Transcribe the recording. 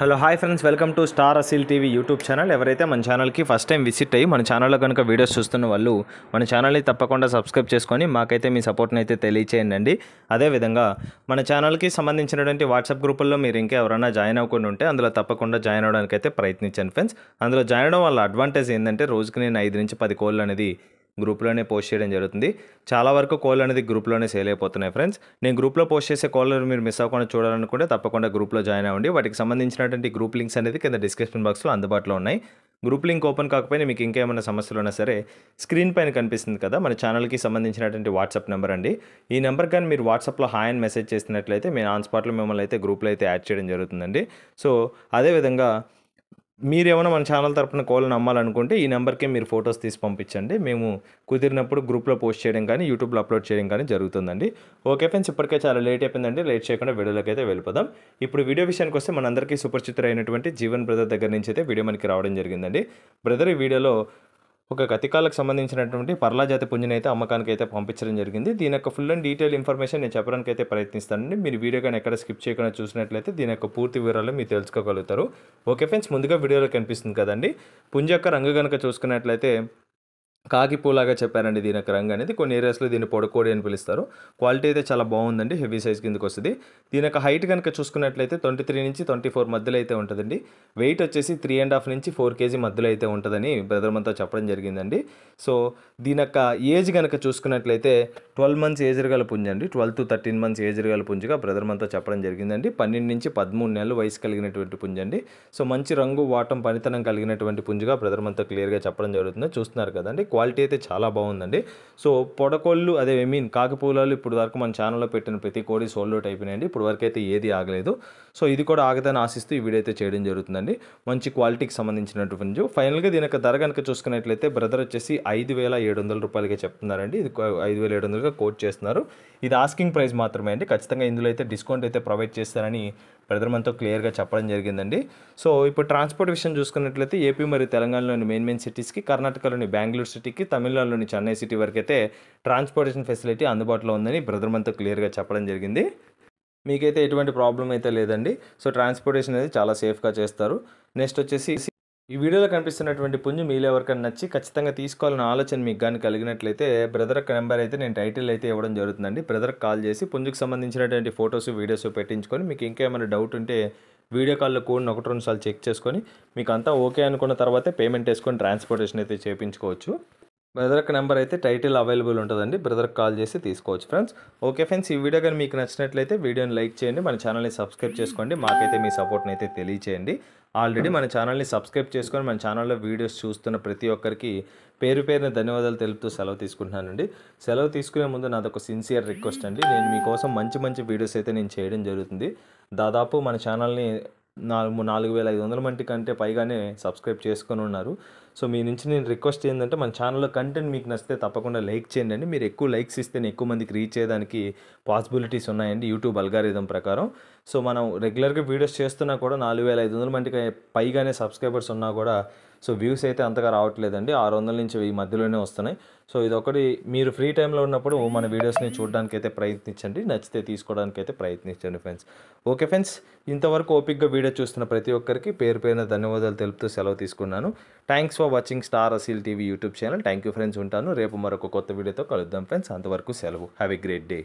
Hello hi friends, welcome to star Aseel TV YouTube channel. ఎవరైతే మన ఛానల్కి ఫస్ట్ టైం విజిట్ అయ్యి మన ఛానల్లో కనుక వీడియోస్ చూస్తున్న వాళ్ళు మన ఛానల్ని తప్పకుండా సబ్స్క్రైబ్ చేసుకొని మాకైతే మీ సపోర్ట్ని అయితే తెలియచేయండి. అదేవిధంగా మన ఛానల్కి సంబంధించినటువంటి వాట్సాప్ గ్రూపుల్లో మీరు ఇంకా ఎవరైనా జాయిన్ అవ్వకుండా ఉంటే అందులో తప్పకుండా జాయిన్ అవ్వడానికి అయితే ప్రయత్నించండి ఫ్రెండ్స్. అందులో జాయిన్ అవ్వడం వల్ల అడ్వాంటేజ్ ఏంటంటే రోజుకి నేను 5 నుంచి 10 కోళ్ళు అనేది గ్రూప్లోనే పోస్ట్ చేయడం జరుగుతుంది. చాలా వరకు కోళ్ళు అనేది గ్రూప్లోనే సేల్ అయిపోతున్నాయి ఫ్రెండ్స్. నేను గ్రూప్లో పోస్ట్ చేసే కోళ్ళు మీరు మిస్ అవ్వకుండా చూడాలనుకుంటే తప్పకుండా గ్రూప్లో జాయిన్ అవ్వండి. వాటికి సంబంధించినటువంటి గ్రూప్ లింక్స్ అనేది కింద డిస్క్రిప్షన్ బాక్స్లో అందుబాటులో ఉన్నాయి. గ్రూప్ లింక్ ఓపెన్ కాకపోయినా మీకు ఇంకేమైనా సమస్యలు ఉన్నా సరే స్క్రీన్ పైన కనిపిస్తుంది కదా మన ఛానల్కి సంబంధించినటువంటి వాట్సాప్ నెంబర్ అండి. ఈ నెంబర్ కానీ మీరు వాట్సాప్లో హాయ్ అని మెసేజ్ చేసినట్లయితే మేము ఆన్ స్పాట్లో మిమ్మల్ని అయితే గ్రూప్లో అయితే యాడ్ చేయడం జరుగుతుందండి. సో అదేవిధంగా మీరేమైనా మన ఛానల్ తరపున కోళ్ళను అమ్మాలనుకుంటే ఈ నెంబర్కి మీరు ఫొటోస్ తీసి పంపించండి. మేము కుదిరినప్పుడు గ్రూప్లో పోస్ట్ చేయడం కానీ యూట్యూబ్లో అప్లోడ్ చేయడం కానీ జరుగుతుందండి. ఓకే ఫ్రెండ్స్, ఇప్పటికే చాలా లేట్ అయిపోయిందండి. లేట్ చేయకుండా వీడియోలోకి అయితే వెళ్ళిపోదాం. ఇప్పుడు వీడియో విషయానికి వస్తే మనందరికీ సుపరిచితుడు అయినటువంటి జీవన్ బ్రదర్ దగ్గర నుంచి అయితే వీడియో మనకి రావడం జరిగిందండి. బ్రదర్ ఈ వీడియోలో ఒక కతికాలకు సంబంధించినటువంటి పర్లా జాతి పుంజుని అయితే అమ్మకానికి అయితే పంపించడం జరిగింది. దీని యొక్క ఫుల్ అండ్ డీటెయిల్ ఇన్ఫర్మేషన్ నేను చెప్పడానికి అయితే ప్రయత్నిస్తానండి. మీరు వీడియో కానీ ఎక్కడ స్కిప్ చేయకుండా చూసినట్లయితే దీని యొక్క పూర్తి వివరాలు మీరు తెలుసుకోగలుగుతారు. ఓకే ఫ్రెండ్స్, ముందుగా వీడియోలో కనిపిస్తుంది కదండి పుంజ యొక్క రంగు కనుక చూసుకున్నట్లయితే కాకి పూలాగా చెప్పారండి. దీని యొక్క రంగు అనేది కొన్ని ఏరియాస్లో దీన్ని పొడకోడి అని పిలుస్తారు. క్వాలిటీ అయితే చాలా బాగుందండి, హెవీ సైజ్ కిందకి వస్తుంది. దీని యొక్క హైట్ కనుక చూసుకున్నట్లయితే 23 నుంచి 24 మధ్యలో అయితే ఉంటుందండి. వెయిట్ వచ్చేసి 3.5 నుంచి 4 kg మధ్యలో అయితే ఉంటుందని బ్రదర్ మనతో చెప్పడం జరిగిందండి. సో దీని యొక్క ఏజ్ కనుక చూసుకున్నట్లయితే 12 months ఏజ్ గల పుంజ అండి. 12 to 13 months ఏజ్ గల పుంజుగా బ్రదర్ మనతో చెప్పడం జరిగిందండి. 12 నుంచి 13 నెలలు వయసు కలిగినటువంటి పుంజ అండి. సో మంచి రంగు వాటం పనితనం కలిగినటువంటి పుంజుగా బ్రదర్ మనతో క్లియర్గా చెప్పడం జరుగుతుంది. చూస్తున్నారు కదండి, క్వాలిటీ అయితే చాలా బాగుందండి. సో పొడకోళ్ళు అదే కాకిపూలాలు ఇప్పుడు వరకు మన ఛానల్లో పెట్టిన ప్రతి కోడి సోల్డ్ అవుట్ అయిపోయినాయండి. ఇప్పుడు వరకు అయితే ఏది ఆగలేదు. సో ఇది కూడా ఆగదని ఆశిస్తూ ఈ వీడియో అయితే చేయడం జరుగుతుందండి. మంచి క్వాలిటీకి సంబంధించినటువంటి పుంజు. ఫైనల్గా దీని యొక్క ధర కనుక చూసుకున్నట్లయితే బ్రదర్ వచ్చేసి 5,700 రూపాయలకే చెప్తున్నారండి. ఇది 5,700గా కోట్ చేస్తున్నారు. ఇది ఆస్కింగ్ ప్రైస్ మాత్రమే అండి. ఖచ్చితంగా ఇందులో అయితే డిస్కౌంట్ అయితే ప్రొవైడ్ చేస్తారని బ్రదర్ మనతో క్లియర్గా చెప్పడం జరిగిందండి. సో ఇప్పుడు ట్రాన్స్పోర్ట్ విషయం చూసుకున్నట్లయితే ఏపీ మరియు తెలంగాణలోని మెయిన్ సిటీస్కి, కర్ణాటకలోని బెంగళూరు సిటీకి, తమిళనాడులోని చెన్నై సిటీ వరకు అయితే ట్రాన్స్పోర్టేషన్ ఫెసిలిటీ అందుబాటులో ఉందని బ్రదర్ మనతో క్లియర్గా చెప్పడం జరిగింది. మీకైతే ఎటువంటి ప్రాబ్లం అయితే లేదండి. సో ట్రాన్స్పోర్టేషన్ అనేది చాలా సేఫ్గా చేస్తారు. నెక్స్ట్ వచ్చేసి ఈ వీడియోలో కనిపిస్తున్నటువంటి పుంజు మీలో ఎవరికైనా నచ్చి ఖచ్చితంగా తీసుకోవాలన్న ఆలోచన మీకు కానీ కలిగినట్లయితే బ్రదర్ యొక్క నెంబర్ అయితే నేను టైటిల్ అయితే ఇవ్వడం జరుగుతుందండి. బ్రదర్కి కాల్ చేసి పుంజుకు సంబంధించినటువంటి ఫొటోస్ వీడియోస్ పెట్టించుకొని మీకు ఇంకేమైనా డౌట్ ఉంటే వీడియో కాల్లో కోడ్ని 1-2 సార్లు చెక్ చేసుకొని మీకు అంతా ఓకే అనుకున్న తర్వాతే పేమెంట్ వేసుకొని ట్రాన్స్పోర్టేషన్ అయితే చేయించుకోవచ్చు. బ్రదర్కి నెంబర్ అయితే టైటిల్ అవైలబుల్ ఉంటుందండి. బ్రదర్కి కాల్ చేసి తీసుకోవచ్చు ఫ్రెండ్స్. ఓకే ఫ్రెండ్స్, ఈ వీడియో కానీ మీకు నచ్చినట్లయితే వీడియోని లైక్ చేయండి, మన ఛానల్ని సబ్స్క్రైబ్ చేసుకోండి, మాకైతే మీ సపోర్ట్ని అయితే తెలియచేయండి. ఆల్రెడీ మన ఛానల్ని సబ్స్క్రైబ్ చేసుకొని మన ఛానల్లో వీడియోస్ చూస్తున్న ప్రతి ఒక్కరికి పేరు పేరున ధన్యవాదాలు తెలుపుతూ సెలవు తీసుకుంటున్నానండి. సెలవు తీసుకునే ముందు నాదొక సిన్సియర్ రిక్వెస్ట్ అండి. నేను మీకోసం మంచి మంచి వీడియోస్ అయితే నేను చేయడం జరుగుతుంది. దాదాపు మన ఛానల్ని 4,500 మంది కంటే పైగానే సబ్స్క్రైబ్ చేసుకొని ఉన్నారు. సో మీ నుంచి నేను రిక్వెస్ట్ ఏంటంటే మన ఛానల్లో కంటెంట్ మీకు నచ్చితే తప్పకుండా లైక్ చేయండి అండి. మీరు ఎక్కువ లైక్స్ ఇస్తేనే ఎక్కువ మందికి రీచ్ చేయడానికి పాసిబిలిటీస్ ఉన్నాయండి యూట్యూబ్ అల్గారిథం ప్రకారం. సో మనం రెగ్యులర్గా వీడియోస్ చేస్తున్నా కూడా 4,500 మందికి పైగానే సబ్స్క్రైబర్స్ ఉన్నా కూడా సో వ్యూస్ అయితే అంతగా రావట్లేదండి. 600 నుంచి 1000 మధ్యలోనే వస్తున్నాయి. సో ఇదొకటి మీరు ఫ్రీ టైంలో ఉన్నప్పుడు మన వీడియోస్ని చూడడానికి అయితే ప్రయత్నించండి, నచ్చితే తీసుకోవడానికి అయితే ప్రయత్నించండి ఫ్రెండ్స్. ఓకే ఫ్రెండ్స్, ఇంతవరకు ఓపిక్గా వీడియో చూస్తున్న ప్రతి ఒక్కరికి పేరు పేరున ధన్యవాదాలు తెలుపుతూ సెలవు తీసుకున్నాను. Thanks for watching star Aseel TV YouTube channel. Thank you friends, ఉంటాను. రేపు మరొక కొత్త వీడియోతో కలుద్దాం ఫ్రెండ్స్. అంతవరకు సెలవు. Have a great day.